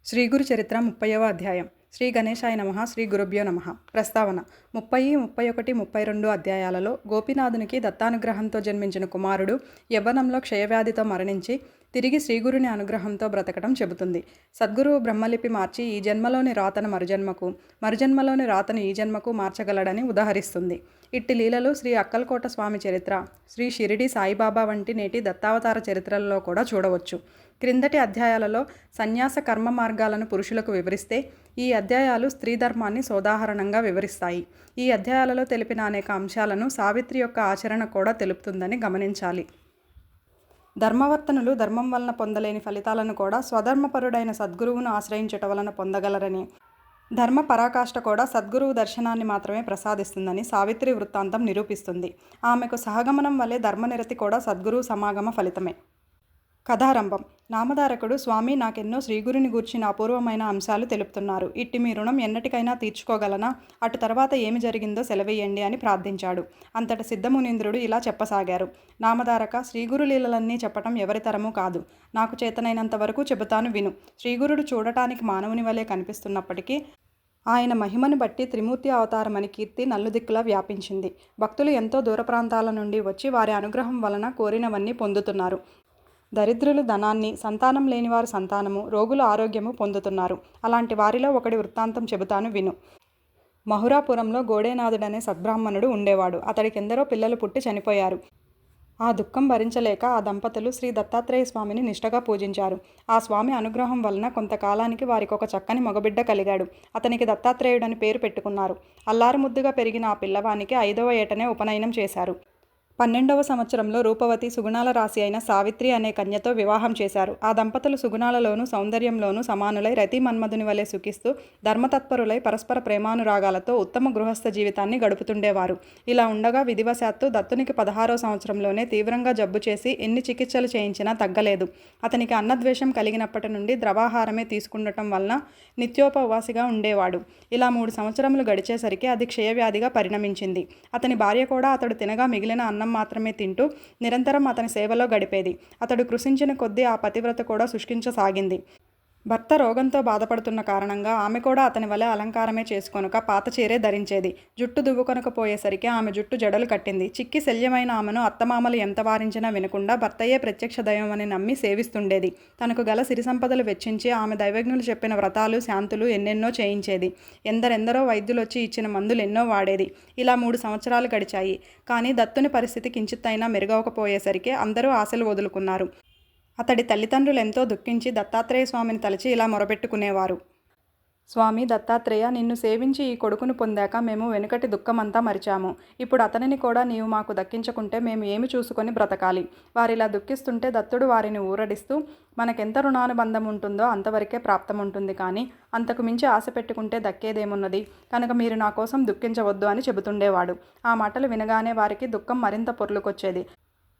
శ్రీ గురు చరిత్ర 30వ అధ్యాయం. శ్రీ గణేశాయ నమః. శ్రీ గురుభ్యో నమః. ప్రస్తావన 30, 31, 32 అధ్యాయాలలో గోపీనాథునికి దత్తానుగ్రహంతో జన్మించిన కుమారుడు యవ్వనంలో క్షయవ్యాధితో మరణించి తిరిగి శ్రీగురుని అనుగ్రహంతో బ్రతకడం చెబుతుంది. సద్గురువు బ్రహ్మలిపి మార్చి ఈ జన్మలోని రాతను మరుజన్మకు, మరుజన్మలోని రాతను ఈ జన్మకు మార్చగలడని ఉదహరిస్తుంది. ఇట్టి లీలలు శ్రీ అక్కల్కోట స్వామి చరిత్ర, శ్రీ షిరిడి సాయిబాబా వంటి నేటి దత్తావతార చరిత్రలలో కూడా చూడవచ్చు. క్రిందటి అధ్యాయాలలో సన్యాస కర్మ మార్గాలను పురుషులకు వివరిస్తే ఈ అధ్యాయాలు స్త్రీ ధర్మాన్ని సోదాహరణంగా వివరిస్తాయి. ఈ అధ్యాయాలలో తెలిపిన అనేక అంశాలను సావిత్రి యొక్క ఆచరణ కూడా తెలుపుతుందని గమనించాలి. ధర్మవర్తనులు ధర్మం వలన పొందలేని ఫలితాలను కూడా స్వధర్మపరుడైన సద్గురువును ఆశ్రయించటం వలన పొందగలరని, ధర్మ పరాకాష్ఠ కూడా సద్గురువు దర్శనాన్ని మాత్రమే ప్రసాదిస్తుందని సావిత్రి వృత్తాంతం నిరూపిస్తుంది. ఆమెకు సహగమనం వలె ధర్మనిరతి కూడా సద్గురువు సమాగమ ఫలితమే. కథారంభం. నామధారకుడు స్వామి నాకెన్నో శ్రీగురుని గూర్చిన అపూర్వమైన అంశాలు తెలుపుతున్నారు. ఇట్టి మీ రుణం ఎన్నటికైనా తీర్చుకోగలనా? అటు తర్వాత ఏమి జరిగిందో సెలవేయండి అని ప్రార్థించాడు. అంతట సిద్ధమునీంద్రుడు ఇలా చెప్పసాగారు. నామధారక, శ్రీగురు లీలలన్నీ చెప్పటం ఎవరి తరమూ కాదు. నాకు చేతనైనంత వరకు చెబుతాను విను. శ్రీగురుడు చూడటానికి మానవుని వలె కనిపిస్తున్నప్పటికీ ఆయన మహిమను బట్టి త్రిమూర్తి అవతారమని కీర్తి నలుదిక్కులా వ్యాపించింది. భక్తులు ఎంతో దూర ప్రాంతాల నుండి వచ్చి వారి అనుగ్రహం వలన కోరినవన్నీ పొందుతున్నారు. దరిద్రులు ధనాన్ని, సంతానం లేనివారు సంతానము, రోగులు ఆరోగ్యము పొందుతున్నారు. అలాంటి వారిలో ఒకడి వృత్తాంతం చెబుతాను విను. మహురాపురంలో గోడేనాథుడనే సద్బ్రాహ్మణుడు ఉండేవాడు. అతడికి ఎందరో పిల్లలు పుట్టి చనిపోయారు. ఆ దుఃఖం భరించలేక ఆ దంపతులు శ్రీ దత్తాత్రేయ స్వామిని నిష్టగా పూజించారు. ఆ స్వామి అనుగ్రహం వలన కొంతకాలానికి వారికి ఒక చక్కని మగబిడ్డ కలిగాడు. అతనికి దత్తాత్రేయుడని పేరు పెట్టుకున్నారు. అల్లారు ముద్దుగా పెరిగిన ఆ పిల్లవానికి 5వ ఏటనే ఉపనయనం చేశారు. 12వ సంవత్సరంలో రూపవతి సుగుణాల రాశి అయిన సావిత్రి అనే కన్యతో వివాహం చేశారు. ఆ దంపతులు సుగుణాలలోనూ సౌందర్యంలోనూ సమానులై రతి మన్మధుని వలె సుఖిస్తూ ధర్మతత్పరులై పరస్పర ప్రేమానురాగాలతో ఉత్తమ గృహస్థ జీవితాన్ని గడుపుతుండేవారు. ఇలా ఉండగా విధివశాత్తు దత్తునికి 16వ సంవత్సరంలోనే తీవ్రంగా జబ్బు చేసి ఎన్ని చికిత్సలు చేయించినా తగ్గలేదు. అతనికి అన్నద్వేషం కలిగినప్పటి నుండి ద్రవాహారమే తీసుకుండటం వలన నిత్యోపవాసిగా ఉండేవాడు. ఇలా 3 సంవత్సరములు గడిచేసరికి అది క్షయవ్యాధిగా పరిణమించింది. అతని భార్య కూడా అతడు తినగా మిగిలిన అన్నం మాత్రమే తింటూ నిరంతరం అతని సేవలో గడిపేది. అతడు కృషించిన కొద్దీ ఆ పతివ్రత కూడా శుష్కించసాగింది. భర్త రోగంతో బాధపడుతున్న కారణంగా ఆమె కూడా అతని వలె అలంకారమే చేసుకొనక పాత చీరే ధరించేది. జుట్టు దువ్వుకొనకపోయేసరికి ఆమె జుట్టు జడలు కట్టింది. చిక్కి శల్యమైన ఆమెను అత్తమామలు ఎంత వారించినా వినకుండా భర్తయే ప్రత్యక్ష దైవం అని నమ్మి సేవిస్తుండేది. తనకు గల సిరి సంపదలు వెచ్చించి ఆమె దైవజ్ఞులు చెప్పిన వ్రతాలు శాంతులు ఎన్నెన్నో చేయించేది. ఎందరెందరో వైద్యులొచ్చి ఇచ్చిన మందులు ఎన్నో వాడేది. ఇలా 3 సంవత్సరాలు గడిచాయి. కానీ దత్తుని పరిస్థితి కించిత్తైనా మెరుగవకపోయేసరికి అందరూ ఆశలు వదులుకున్నారు. అతడి తల్లిదండ్రులు ఎంతో దుఃఖించి దత్తాత్రేయ స్వామిని తలచి ఇలా మొరపెట్టుకునేవారు. స్వామి దత్తాత్రేయ, నిన్ను సేవించి ఈ కొడుకును పొందాక మేము వెనుకటి దుఃఖమంతా మరిచాము. ఇప్పుడు అతనిని కూడా నీవు మాకు దక్కించకుంటే మేము ఏమి చూసుకొని బ్రతకాలి? వారిలా దుఃఖిస్తుంటే దత్తుడు వారిని ఊరడిస్తూ, మనకెంత రుణానుబంధం ఉంటుందో అంతవరకే ప్రాప్తం ఉంటుంది, కానీ అంతకు మించి ఆశ పెట్టుకుంటే దక్కేదేమున్నది? కనుక మీరు నా కోసం దుఃఖించవద్దు అని చెబుతుండేవాడు. ఆ మాటలు వినగానే వారికి దుఃఖం మరింత పొర్లుకొచ్చేది.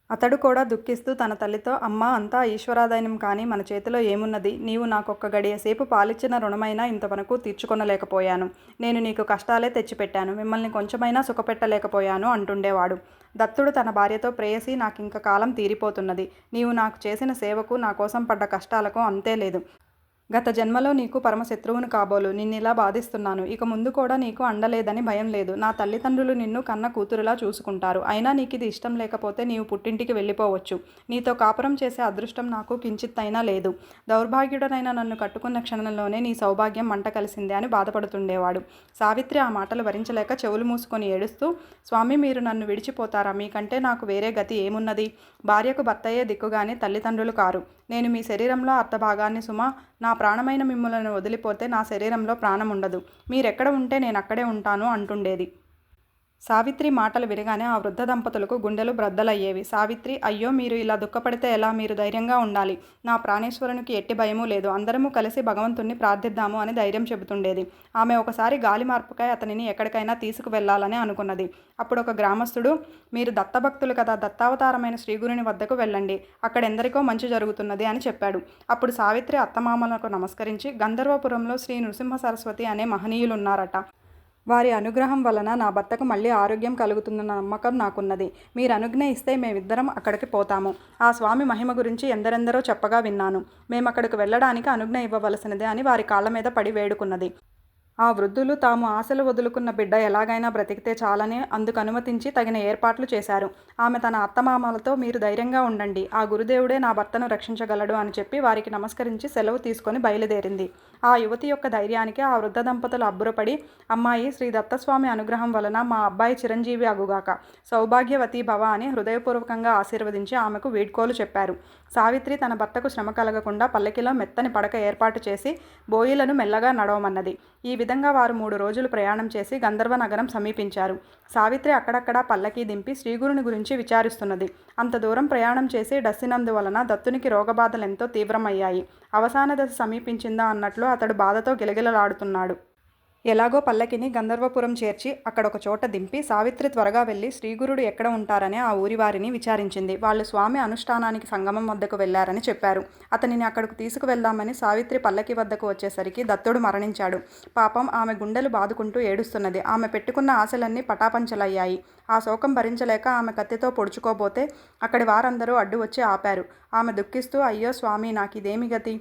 అతడు కూడా దుఃఖిస్తూ తన తల్లితో, అమ్మా, అంతా ఈశ్వరాధీనం, కానీ మన చేతిలో ఏమున్నది? నీవు నాకొక్క గడియసేపు పాలిచ్చిన రుణమైనా ఇంతవరకు తీర్చుకొనలేకపోయాను. నేను నీకు కష్టాలే తెచ్చిపెట్టాను, మిమ్మల్ని కొంచెమైనా సుఖపెట్టలేకపోయాను అంటుండేవాడు. దత్తుడు తన భార్యతో, ప్రేయసి, నాకింక కాలం తీరిపోతున్నది. నీవు నాకు చేసిన సేవకు, నా కోసం పడ్డ కష్టాలకు అంతే లేదు. గత జన్మలో నీకు పరమశత్రువును కాబోలు నిన్నిలా బాధిస్తున్నాను. ఇక ముందు కూడా నీకు అండలేదని భయం లేదు. నా తల్లిదండ్రులు నిన్ను కన్న కూతురులా చూసుకుంటారు. అయినా నీకు ఇది ఇష్టం లేకపోతే నీవు పుట్టింటికి వెళ్ళిపోవచ్చు. నీతో కాపురం చేసే అదృష్టం నాకు కించిత్తైనా లేదు. దౌర్భాగ్యుడనైన నన్ను కట్టుకున్న క్షణంలోనే నీ సౌభాగ్యం మంట కలిసిందే అని బాధపడుతుండేవాడు. సావిత్రి ఆ మాటలు భరించలేక చెవులు మూసుకొని ఏడుస్తూ, స్వామి, మీరు నన్ను విడిచిపోతారా? మీకంటే నాకు వేరే గతి ఏమున్నది? భార్యకు భర్తయే దిక్కుగాని తల్లిదండ్రులు కారు. నేను మీ శరీరంలో అర్ధభాగాన్ని సుమా. నా ప్రాణమైన మిమ్ములను వదిలిపోతే నా శరీరంలో ప్రాణం ఉండదు. మీరెక్కడ ఉంటే నేను అక్కడే ఉంటాను అంటుండేది. సావిత్రి మాటలు వినగానే ఆ వృద్ధ దంపతులకు గుండెలు బ్రద్దలయ్యేవి. సావిత్రి, అయ్యో, మీరు ఇలా దుఃఖపడితే ఎలా? మీరు ధైర్యంగా ఉండాలి. నా ప్రాణేశ్వరునికి ఎట్టి భయమూ లేదు. అందరము కలిసి భగవంతుణ్ణి ప్రార్థిద్దాము అని ధైర్యం చెబుతుండేది. ఆమె ఒకసారి గాలి మార్పుకై అతనిని ఎక్కడికైనా తీసుకువెళ్లాలని అనుకున్నది. అప్పుడు ఒక గ్రామస్తుడు, మీరు దత్తభక్తులు కదా, దత్తావతారమైన శ్రీగురుని వద్దకు వెళ్ళండి. అక్కడ ఎందరికో మంచి జరుగుతున్నది అని చెప్పాడు. అప్పుడు సావిత్రి అత్తమామలకు నమస్కరించి, గంధర్వపురంలో శ్రీ నృసింహ సరస్వతి అనే మహనీయులున్నారట. వారి అనుగ్రహం వలన నా భర్తకు మళ్ళీ ఆరోగ్యం కలుగుతుందన్న నమ్మకం నాకున్నది. మీరు అనుజ్ఞ ఇస్తే మేమిద్దరం అక్కడికి పోతాము. ఆ స్వామి మహిమ గురించి ఎందరెందరో చెప్పగా విన్నాను. మేమక్కడికి వెళ్ళడానికి అనుజ్ఞ ఇవ్వవలసినదే అని వారి కాళ్ల మీద పడి వేడుకున్నది. ఆ వృద్ధులు తాము ఆశలు వదులుకున్న బిడ్డ ఎలాగైనా బ్రతికితే చాలని అందుకు అనుమతించి తగిన ఏర్పాట్లు చేశారు. ఆమె తన అత్తమామలతో మీరు ధైర్యంగా ఉండండి, ఆ గురుదేవుడే నా భర్తను రక్షించగలడు అని చెప్పి వారికి నమస్కరించి సెలవు తీసుకొని బయలుదేరింది. ఆ యువతి యొక్క ధైర్యానికి ఆ వృద్ధ దంపతులు అబ్బురపడి, అమ్మాయి శ్రీ దత్తస్వామి అనుగ్రహం వలన మా అబ్బాయి చిరంజీవి అగుగాక, సౌభాగ్యవతి భవ అని హృదయపూర్వకంగా ఆశీర్వదించి ఆమెకు వీడ్కోలు చెప్పారు. సావిత్రి తన భర్తకు శ్రమ కలగకుండా పల్లకిలో మెత్తని పడక ఏర్పాటు చేసి బోయిలను మెల్లగా నడవమన్నది. ఈ విధంగా వారు 3 రోజులు ప్రయాణం చేసి గంధర్వ నగరం సమీపించారు. సావిత్రి అక్కడక్కడా పల్లకీ దింపి శ్రీగురుని గురించి విచారిస్తున్నది. అంత దూరం ప్రయాణం చేసి డస్సినందువలన దత్తునికి రోగబాధలెంతో తీవ్రమయ్యాయి. అవసాన దశ సమీపించిందా అన్నట్లు అతడు బాధతో గిలగిలలాడుతున్నాడు. ఎలాగో పల్లకిని గంధర్వపురం చేర్చి అక్కడొక చోట దింపి సావిత్రి త్వరగా వెళ్ళి శ్రీగురుడు ఎక్కడ ఉంటారని ఆ ఊరి వారిని విచారించింది. వాళ్ళు స్వామి అనుష్ఠానానికి సంగమం వద్దకు వెళ్లారని చెప్పారు. అతనిని అక్కడకు తీసుకువెళ్దామని సావిత్రి పల్లకి వద్దకు వచ్చేసరికి దత్తుడు మరణించాడు. పాపం ఆమె గుండెలు బాదుకుంటూ ఏడుస్తున్నది. ఆమె పెట్టుకున్న ఆశలన్నీ పటాపంచలయ్యాయి. ఆ శోకం భరించలేక ఆమె కత్తితో పొడుచుకోబోతే అక్కడి వారందరూ అడ్డు వచ్చి ఆపారు. ఆమె దుఃఖిస్తూ, అయ్యో స్వామి, నాకిదేమి గతి?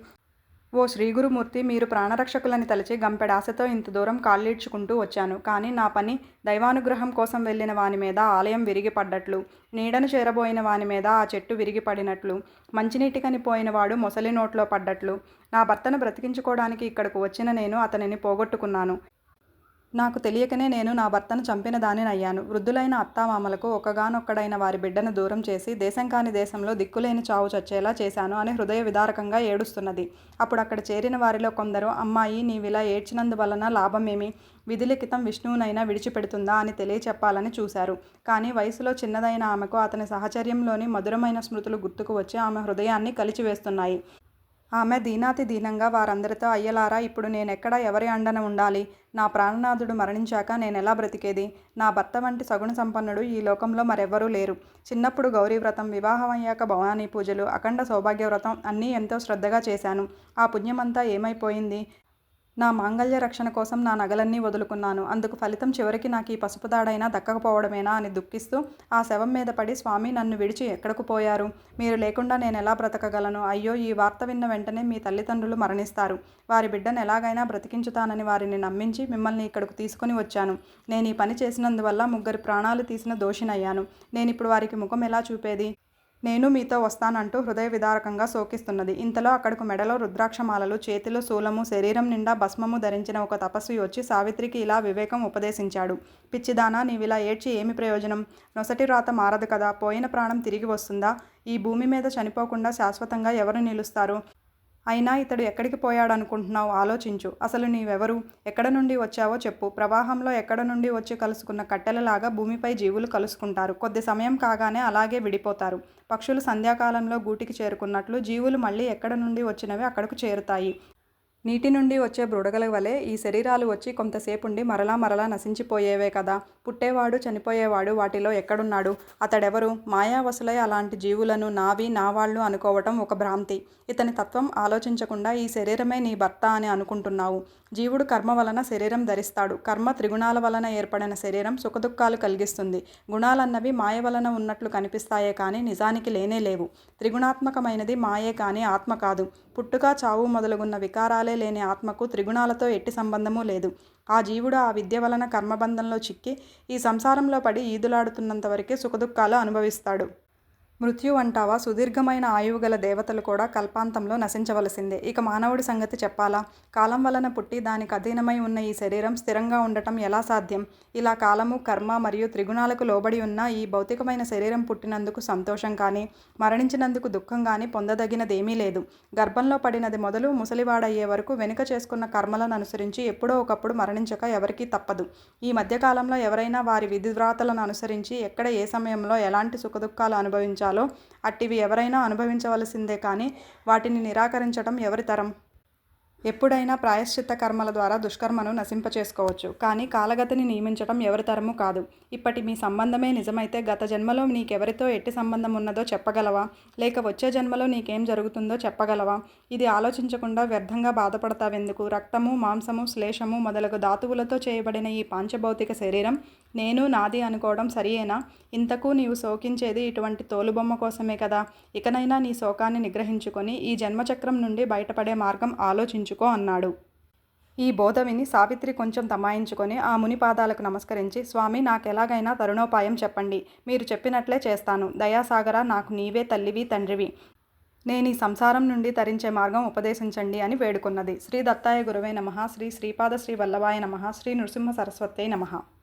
ఓ శ్రీగురుమూర్తి, మీరు ప్రాణరక్షకులని తలచి గంపెడాశతో ఇంత దూరం కాళ్ళీడ్చుకుంటూ వచ్చాను. కానీ నా పని దైవానుగ్రహం కోసం వెళ్ళిన వాని మీద ఆలయం విరిగిపడ్డట్లు, నీడను చేరబోయిన వాని మీద ఆ చెట్టు విరిగిపడినట్లు, మంచినీటికని పోయినవాడు మొసలి నోట్లో పడ్డట్లు, నా భర్తను బ్రతికించుకోవడానికి ఇక్కడకు వచ్చిన నేను అతనిని పోగొట్టుకున్నాను. నాకు తెలియకనే నేను నా భర్తను చంపిన దానినయ్యాను. వృద్ధులైన అత్తామామలకు ఒక్కగానొక్కడైన వారి బిడ్డను దూరం చేసి దేశం కాని దేశంలో దిక్కులేని చావు చచ్చేలా చేశాను అని హృదయ విదారకంగా ఏడుస్తున్నది. అప్పుడు అక్కడ చేరిన వారిలో కొందరు, అమ్మాయి, నీవిలా ఏడ్చినందువలన లాభమేమి? విధిలిఖితం విష్ణువునైనా విడిచిపెడుతుందా అని తెలియచెప్పాలని చూశారు. కానీ వయసులో చిన్నదైన ఆమెకు అతని సహచర్యంలోని మధురమైన స్మృతులు గుర్తుకు వచ్చి ఆమె హృదయాన్ని కలిచివేస్తున్నాయి. ఆమె దీనాతి దీనంగా వారందరితో, అయ్యలారా, ఇప్పుడు నేనెక్కడ ఎవరి అండన ఉండాలి? నా ప్రాణనాథుడు మరణించాక నేనెలా బ్రతికేది? నా భర్త వంటి సగుణ సంపన్నుడు ఈ లోకంలో మరెవ్వరూ లేరు. చిన్నప్పుడు గౌరీవ్రతం, వివాహం అయ్యాక భవానీ పూజలు, అఖండ సౌభాగ్యవ్రతం అన్నీ ఎంతో శ్రద్ధగా చేశాను. ఆ పుణ్యమంతా ఏమైపోయింది? నా మాంగళ్య రక్షణ కోసం నా నగలన్నీ వదులుకున్నాను. అందుకు ఫలితం చివరికి నాకు ఈ పసుపు తాడైనా దక్కకపోవడమేనా అని దుఃఖిస్తూ ఆ శవం మీద పడి, స్వామి, నన్ను విడిచి ఎక్కడకు పోయారు? మీరు లేకుండా నేను ఎలా బ్రతకగలను? అయ్యో, ఈ వార్త విన్న వెంటనే మీ తల్లిదండ్రులు మరణిస్తారు. వారి బిడ్డను ఎలాగైనా బ్రతికించుతానని వారిని నమ్మించి మిమ్మల్ని ఇక్కడకు తీసుకొని వచ్చాను. నేను ఈ పని చేసినందువల్ల 3 ప్రాణాలు తీసిన దోషినయ్యాను. నేనిప్పుడు వారికి ముఖం ఎలా చూపేది? నేను మీతో వస్తానంటూ హృదయ విదారకంగా శోకిస్తున్నది. ఇంతలో అక్కడకు మెడలో రుద్రాక్షమాలలు, చేతిలో శూలము, శరీరం నిండా భస్మము ధరించిన ఒక తపస్వి వచ్చి సావిత్రికి ఇలా వివేకం ఉపదేశించాడు. పిచ్చిదానా, నీవిలా ఏడ్చి ఏమి ప్రయోజనం? నొసటి వ్రాత మారదు కదా. పోయిన ప్రాణం తిరిగి వస్తుందా? ఈ భూమి మీద చనిపోకుండా శాశ్వతంగా ఎవరు నిలుస్తారు? అయినా ఇతడు ఎక్కడికి పోయాడనుకుంటున్నావు? ఆలోచించు. అసలు నీవెవరు? ఎక్కడ నుండి వచ్చావో చెప్పు. ప్రవాహంలో ఎక్కడ నుండి వచ్చి కలుసుకున్న కట్టెలలాగా భూమిపై జీవులు కలుసుకుంటారు. కొద్ది సమయం కాగానే అలాగే విడిపోతారు. పక్షులు సంధ్యాకాలంలో గూటికి చేరుకున్నట్లు జీవులు మళ్ళీ ఎక్కడ నుండి వచ్చినవి అక్కడకు చేరుతాయి. నీటి నుండి వచ్చే బుడగల వలె ఈ శరీరాలు వచ్చి కొంతసేపుండి మరలా నశించిపోయేవే కదా. పుట్టేవాడు, చనిపోయేవాడు వాటిలో ఎక్కడున్నాడు? అతడెవరు? మాయావసులై అలాంటి జీవులను నావి, నా వాళ్ళు అనుకోవటం ఒక భ్రాంతి. ఇతని తత్వం ఆలోచించకుండా ఈ శరీరమే నీ భర్త అని అనుకుంటున్నావు. జీవుడు కర్మ వలన శరీరం ధరిస్తాడు. కర్మ త్రిగుణాల వలన ఏర్పడిన శరీరం సుఖదుఖాలు కలిగిస్తుంది. గుణాలన్నవి మాయ వలన ఉన్నట్లు కనిపిస్తాయే కానీ నిజానికి లేనే లేవు. త్రిగుణాత్మకమైనది మాయే కానీ ఆత్మ కాదు. పుట్టుక, చావు మొదలుగున్న వికారాలే లేని ఆత్మకు త్రిగుణాలతో ఎట్టి సంబంధమూ లేదు. ఆ జీవుడు ఆ విద్య వలన కర్మబంధంలో చిక్కి ఈ సంసారంలో పడి ఈదులాడుతున్నంతవరకే సుఖదుఖాలు అనుభవిస్తాడు. మృత్యు అంటావా? సుదీర్ఘమైన ఆయువు గల దేవతలు కూడా కల్పాంతంలో నశించవలసిందే. ఇక మానవుడి సంగతి చెప్పాలా? కాలం వలన పుట్టి దానికి అధీనమై ఉన్న ఈ శరీరం స్థిరంగా ఉండటం ఎలా సాధ్యం? ఇలా కాలము, కర్మ మరియు త్రిగుణాలకు లోబడి ఉన్న ఈ భౌతికమైన శరీరం పుట్టినందుకు సంతోషం కానీ, మరణించినందుకు దుఃఖం కానీ పొందదగినదేమీ లేదు. గర్భంలో పడినది మొదలు ముసలివాడయ్యే వరకు వెనుక చేసుకున్న కర్మలను అనుసరించి ఎప్పుడో ఒకప్పుడు మరణించక ఎవరికీ తప్పదు. ఈ మధ్యకాలంలో ఎవరైనా వారి విధివ్రాతలను అనుసరించి ఎక్కడ ఏ సమయంలో ఎలాంటి సుఖదుఖాలు అనుభవించాలి అట్టివి ఎవరైనా అనుభవించవలసిందే కానీ వాటిని నిరాకరించటం ఎవరి తరం? ఎప్పుడైనా ప్రాయశ్చిత్త కర్మల ద్వారా దుష్కర్మను నశింపచేసుకోవచ్చు. కానీ కాలగతిని నియమించటం ఎవరి తరమూ కాదు. ఇప్పటి మీ సంబంధమే నిజమైతే గత జన్మలో నీకెవరితో ఎట్టి సంబంధం ఉన్నదో చెప్పగలవా? లేక వచ్చే జన్మలో నీకేం జరుగుతుందో చెప్పగలవా? ఇది ఆలోచించకుండా వ్యర్థంగా బాధపడతావెందుకు? రక్తము, మాంసము, శ్లేషము మొదలగు ధాతువులతో చేయబడిన ఈ పాంచభౌతిక శరీరం నేను నాది అనుకోవడం సరియేనా? ఇంతకు నీవు శోకించేది ఇటువంటి తోలుబొమ్మ కోసమే కదా. ఇకనైనా నీ శోకాన్ని నిగ్రహించుకొని ఈ జన్మచక్రం నుండి బయటపడే మార్గం ఆలోచించుకో అన్నాడు. ఈ బోధ విని సావిత్రి కొంచెం తమాయించుకొని ఆ ముని పాదాలకు నమస్కరించి, స్వామి, నాకెలాగైనా తరుణోపాయం చెప్పండి. మీరు చెప్పినట్లే చేస్తాను. దయాసాగర, నాకు నీవే తల్లివి తండ్రివి. నేను ఈ సంసారం నుండి తరించే మార్గం ఉపదేశించండి అని వేడుకున్నది. శ్రీ దత్తాయ గురవే నమః. శ్రీ శ్రీపాద శ్రీ వల్లభాయ నమః. శ్రీ నృసింహ సరస్వత్యై నమః.